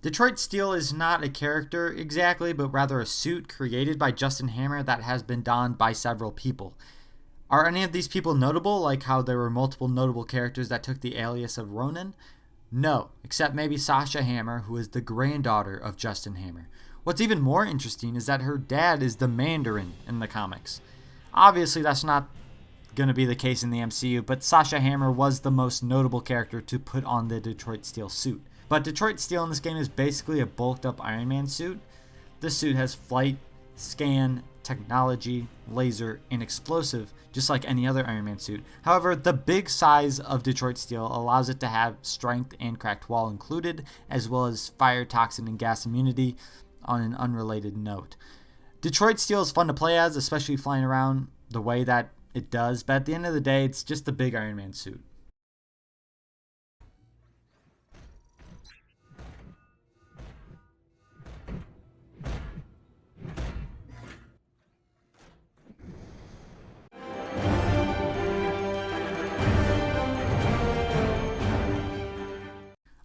Detroit Steel is not a character exactly, but rather a suit created by Justin Hammer that has been donned by several people. Are any of these people notable, like how there were multiple notable characters that took the alias of Ronin? No, except maybe Sasha Hammer, who is the granddaughter of Justin Hammer. What's even more interesting is that her dad is the Mandarin in the comics. Obviously, that's not going to be the case in the MCU, but Sasha Hammer was the most notable character to put on the Detroit Steel suit. But Detroit Steel in this game is basically a bulked up Iron Man suit. This suit has flight, scan, technology, laser, and explosive, just like any other Iron Man suit. However, the big size of Detroit Steel allows it to have strength and cracked wall included, as well as fire, toxin, and gas immunity on an unrelated note. Detroit Steel is fun to play as, especially flying around the way that it does, but at the end of the day, it's just a big Iron Man suit.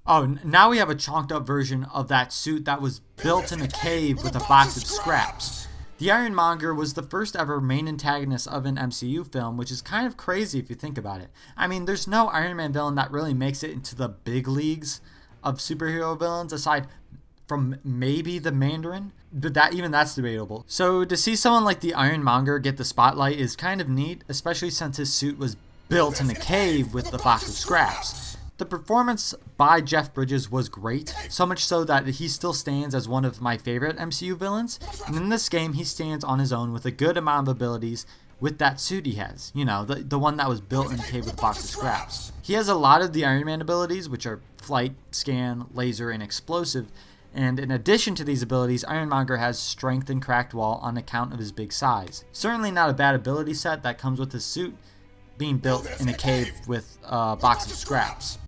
Oh, now we have a chonked up version of that suit that was built in a cave with a box of scraps. The Ironmonger was the first ever main antagonist of an MCU film, which is kind of crazy if you think about it. I mean, there's no Iron Man villain that really makes it into the big leagues of superhero villains aside from maybe the Mandarin, but that's debatable. So to see someone like the Ironmonger get the spotlight is kind of neat, especially since his suit was built in a cave with the box of scraps. The performance by Jeff Bridges was great, so much so that he still stands as one of my favorite MCU villains, and in this game he stands on his own with a good amount of abilities with that suit he has, the one that was built in a cave with a box of scraps. He has a lot of the Iron Man abilities, which are flight, scan, laser, and explosive, and in addition to these abilities, Ironmonger has strength and cracked wall on account of his big size. Certainly not a bad ability set that comes with his suit being built in a cave with a box of scraps.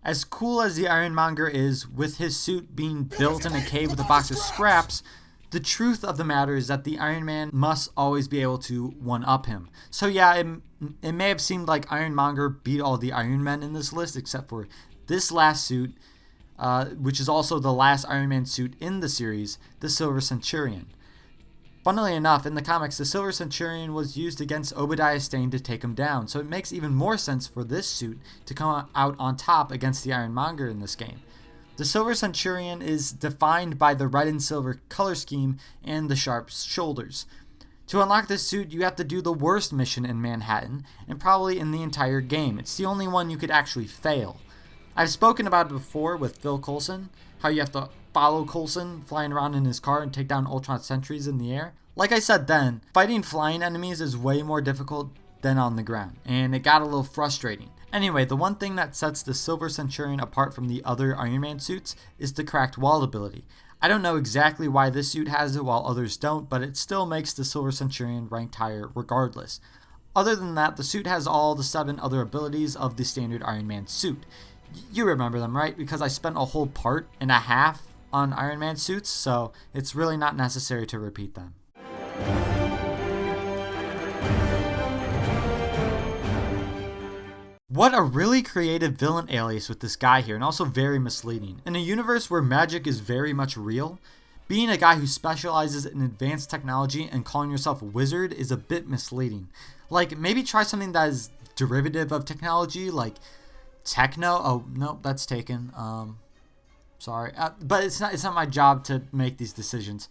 As cool as the Ironmonger is, with his suit being built in a cave with a box of scraps, the truth of the matter is that the Iron Man must always be able to one-up him. So yeah, it may have seemed like Ironmonger beat all the Iron Men in this list, except for this last suit, which is also the last Iron Man suit in the series, the Silver Centurion. Funnily enough, in the comics, the Silver Centurion was used against Obadiah Stane to take him down, so it makes even more sense for this suit to come out on top against the Ironmonger in this game. The Silver Centurion is defined by the red and silver color scheme and the sharp shoulders. To unlock this suit, you have to do the worst mission in Manhattan, and probably in the entire game. It's the only one you could actually fail. I've spoken about it before with Phil Coulson, how you have to follow Coulson flying around in his car and take down Ultron sentries in the air. Like I said then, fighting flying enemies is way more difficult than on the ground, and it got a little frustrating. Anyway, the one thing that sets the Silver Centurion apart from the other Iron Man suits is the cracked wall ability. I don't know exactly why this suit has it while others don't, but it still makes the Silver Centurion ranked higher regardless. Other than that, the suit has all the 7 other abilities of the standard Iron Man suit. You remember them, right? Because I spent a whole part and a half on Iron Man suits, so it's really not necessary to repeat them. What a really creative villain alias with this guy here, and also very misleading. In a universe where magic is very much real, being a guy who specializes in advanced technology and calling yourself a wizard is a bit misleading. Like, maybe try something that is derivative of technology, like techno. Oh, no, that's taken. Sorry. But it's not my job to make these decisions.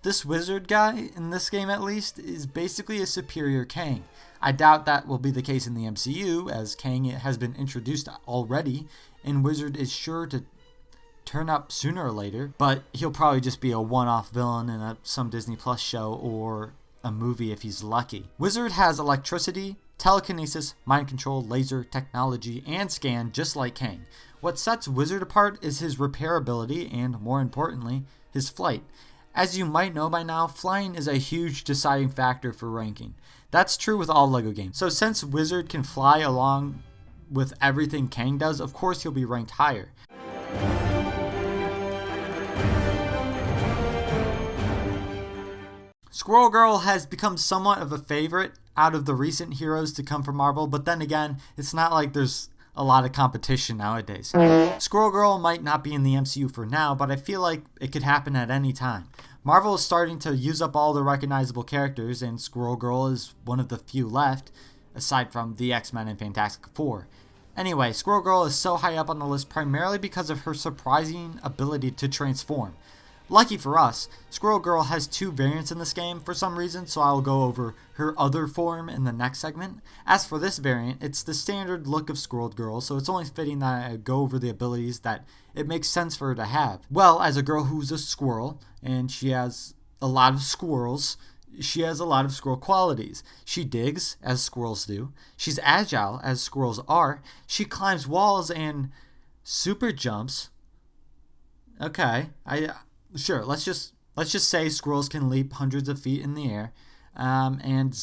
This wizard guy, in this game at least, is basically a superior Kang. I doubt that will be the case in the MCU, as Kang has been introduced already, and Wizard is sure to turn up sooner or later, but he'll probably just be a one-off villain in some Disney Plus show or a movie if he's lucky. Wizard has electricity, telekinesis, mind control, laser, technology, and scan just like Kang. What sets Wizard apart is his repairability and, more importantly, his flight. As you might know by now, flying is a huge deciding factor for ranking. That's true with all LEGO games. So since Wizard can fly along with everything Kang does, of course he'll be ranked higher. Squirrel Girl has become somewhat of a favorite out of the recent heroes to come from Marvel, but then again, it's not like there's a lot of competition nowadays. Squirrel Girl might not be in the MCU for now, but I feel like it could happen at any time. Marvel is starting to use up all the recognizable characters, and Squirrel Girl is one of the few left, aside from the X-Men and Fantastic Four. Anyway, Squirrel Girl is so high up on the list primarily because of her surprising ability to transform. Lucky for us, Squirrel Girl has 2 variants in this game for some reason, so I'll go over her other form in the next segment. As for this variant, it's the standard look of Squirrel Girl, so it's only fitting that I go over the abilities that it makes sense for her to have. Well, as a girl who's a squirrel, and she has a lot of squirrels, she has a lot of squirrel qualities. She digs, as squirrels do. She's agile, as squirrels are. She climbs walls and super jumps. Okay, Sure, let's just say squirrels can leap hundreds of feet in the air, and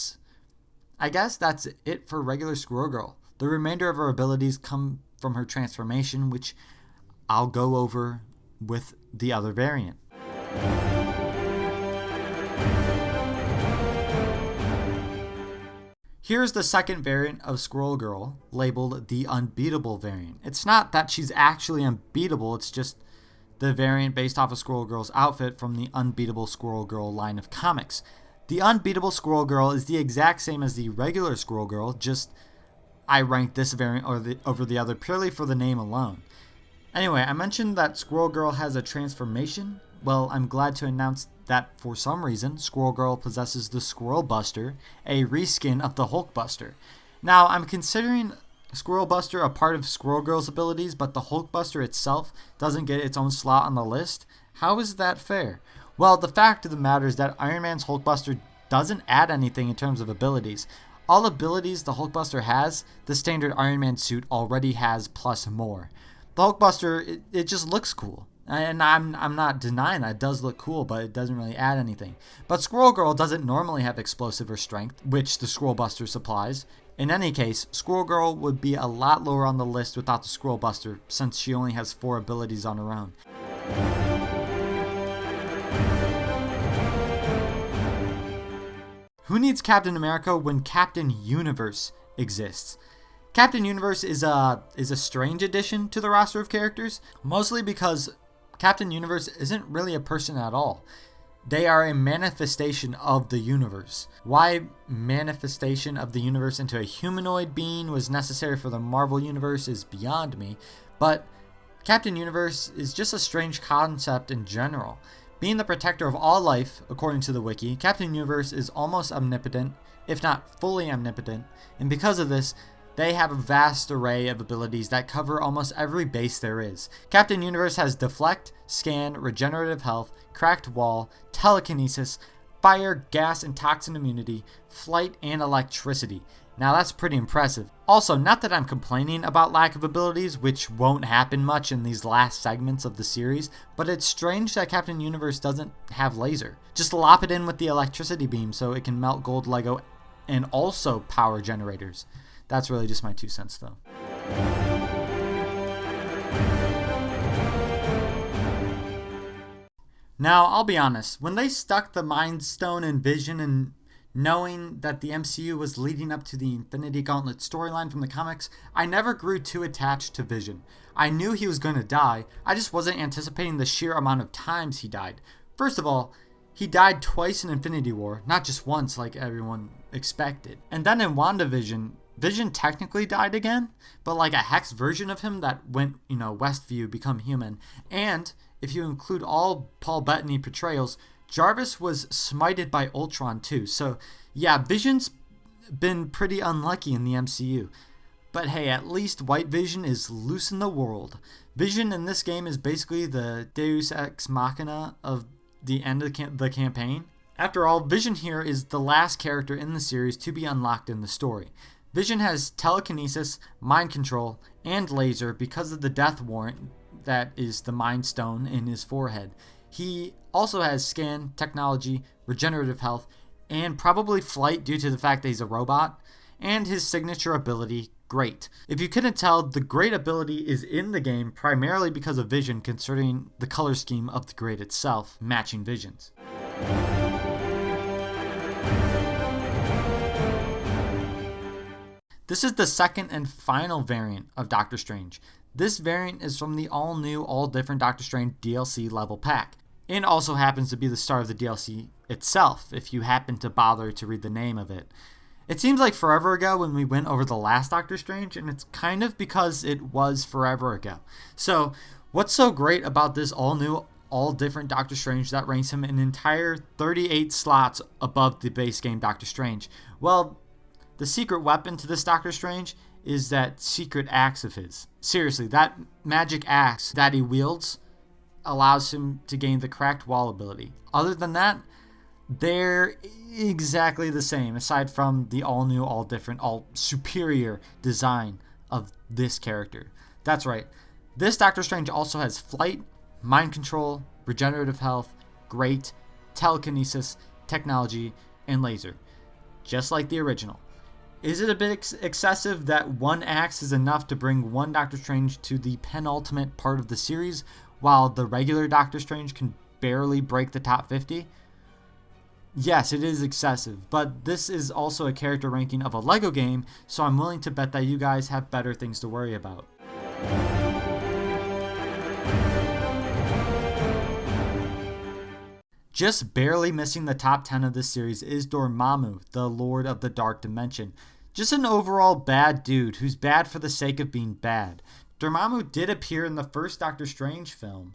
I guess that's it for regular Squirrel Girl. The remainder of her abilities come from her transformation, which I'll go over with the other variant. Here's the second variant of Squirrel Girl, labeled the Unbeatable variant. It's not that she's actually unbeatable, it's just the variant based off of Squirrel Girl's outfit from the Unbeatable Squirrel Girl line of comics. The Unbeatable Squirrel Girl is the exact same as the regular Squirrel Girl, just I ranked this variant over the other purely for the name alone. Anyway, I mentioned that Squirrel Girl has a transformation. Well, I'm glad to announce that for some reason, Squirrel Girl possesses the Squirrel Buster, a reskin of the Hulk Buster. Now, I'm considering Squirrel Buster a part of Squirrel Girl's abilities, but the Hulk Buster itself doesn't get its own slot on the list. How is that fair? Well, the fact of the matter is that Iron Man's Hulk Buster doesn't add anything in terms of abilities. All abilities the Hulk Buster has, the standard Iron Man suit already has plus more. The Hulk Buster, it just looks cool. And I'm not denying that it does look cool, but it doesn't really add anything. But Squirrel Girl doesn't normally have explosive or strength, which the Squirrel Buster supplies. In any case, Squirrel Girl would be a lot lower on the list without the Squirrel Buster, since she only has 4 abilities on her own. Who needs Captain America when Captain Universe exists? Captain Universe is a strange addition to the roster of characters, mostly because Captain Universe isn't really a person at all. They are a manifestation of the universe. Why manifestation of the universe into a humanoid being was necessary for the Marvel Universe is beyond me, but Captain Universe is just a strange concept in general. Being the protector of all life, according to the wiki, Captain Universe is almost omnipotent, if not fully omnipotent, and because of this, they have a vast array of abilities that cover almost every base there is. Captain Universe has Deflect, Scan, Regenerative Health, Cracked Wall, Telekinesis, Fire, Gas, and Toxin Immunity, Flight, and Electricity. Now that's pretty impressive. Also, not that I'm complaining about lack of abilities, which won't happen much in these last segments of the series, but it's strange that Captain Universe doesn't have laser. Just lop it in with the electricity beam so it can melt gold Lego and also power generators. That's really just my 2 cents, though. Now, I'll be honest. When they stuck the Mind Stone in Vision and knowing that the MCU was leading up to the Infinity Gauntlet storyline from the comics, I never grew too attached to Vision. I knew he was going to die. I just wasn't anticipating the sheer amount of times he died. First of all, he died twice in Infinity War, not just once like everyone expected. And then in WandaVision, Vision technically died again, but like a hex version of him that went, Westview, become human. And if you include all Paul Bettany portrayals, Jarvis was smited by Ultron too. So yeah, Vision's been pretty unlucky in the MCU. But hey, at least White Vision is loose in the world. Vision in this game is basically the Deus Ex Machina of the end of the campaign. After all, Vision here is the last character in the series to be unlocked in the story. Vision has telekinesis, mind control, and laser because of the death warrant that is the Mind Stone in his forehead. He also has scan, technology, regenerative health, and probably flight due to the fact that he's a robot, and his signature ability, Great. If you couldn't tell, the Great ability is in the game primarily because of Vision, considering the color scheme of the Great itself matching Vision's. This is the second and final variant of Doctor Strange. This variant is from the all-new, all-different Doctor Strange DLC level pack, and also happens to be the start of the DLC itself, if you happen to bother to read the name of it. It seems like forever ago when we went over the last Doctor Strange, and it's kind of because it was forever ago. So, what's so great about this all-new, all-different Doctor Strange that ranks him an entire 38 slots above the base game Doctor Strange? Well, the secret weapon to this Doctor Strange is that secret axe of his. Seriously, that magic axe that he wields allows him to gain the cracked wall ability. Other than that, they're exactly the same, aside from the all-new, all-different, all-superior design of this character. That's right. This Doctor Strange also has flight, mind control, regenerative health, great, telekinesis, technology, and laser. Just like the original. Is it a bit excessive that one axe is enough to bring one Doctor Strange to the penultimate part of the series, while the regular Doctor Strange can barely break the top 50? Yes, it is excessive, but this is also a character ranking of a LEGO game, so I'm willing to bet that you guys have better things to worry about. Just barely missing the top 10 of this series is Dormammu, the Lord of the Dark Dimension. Just an overall bad dude who's bad for the sake of being bad. Dormammu did appear in the first Doctor Strange film,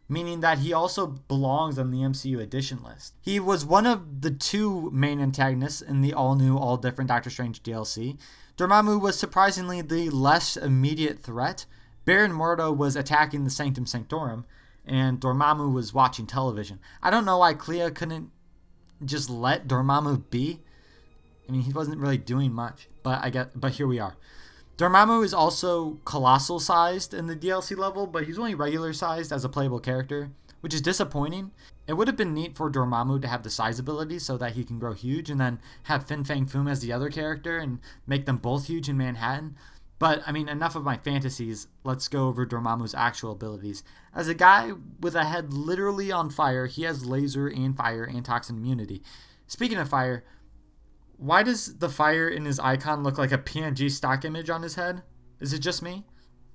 meaning that he also belongs on the MCU edition list. He was one of the two main antagonists in the all-new, all-different Doctor Strange DLC. Dormammu was surprisingly the less immediate threat. Baron Mordo was attacking the Sanctum Sanctorum, and Dormammu was watching television. I don't know why Clea couldn't just let Dormammu be. I mean, he wasn't really doing much, but here we are. Dormammu is also colossal sized in the DLC level, but he's only regular sized as a playable character, which is disappointing. It would have been neat for Dormammu to have the size ability so that he can grow huge, and then have Fin Fang Foom as the other character and make them both huge in Manhattan. But, I mean, enough of my fantasies. Let's go over Dormammu's actual abilities. As a guy with a head literally on fire, he has laser and fire and toxin immunity. Speaking of fire, why does the fire in his icon look like a PNG stock image on his head? Is it just me?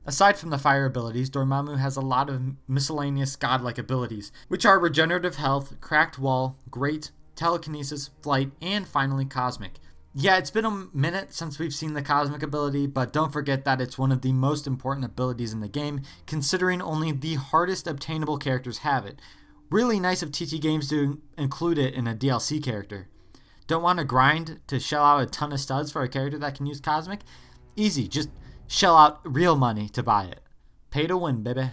Aside from the fire abilities, Dormammu has a lot of miscellaneous godlike abilities, which are regenerative health, cracked wall, great, telekinesis, flight, and finally cosmic. Yeah, it's been a minute since we've seen the cosmic ability, but don't forget that it's one of the most important abilities in the game, considering only the hardest obtainable characters have it. Really nice of TT Games to include it in a DLC character. Don't want to grind to shell out a ton of studs for a character that can use cosmic? Easy, just shell out real money to buy it. Pay to win, baby.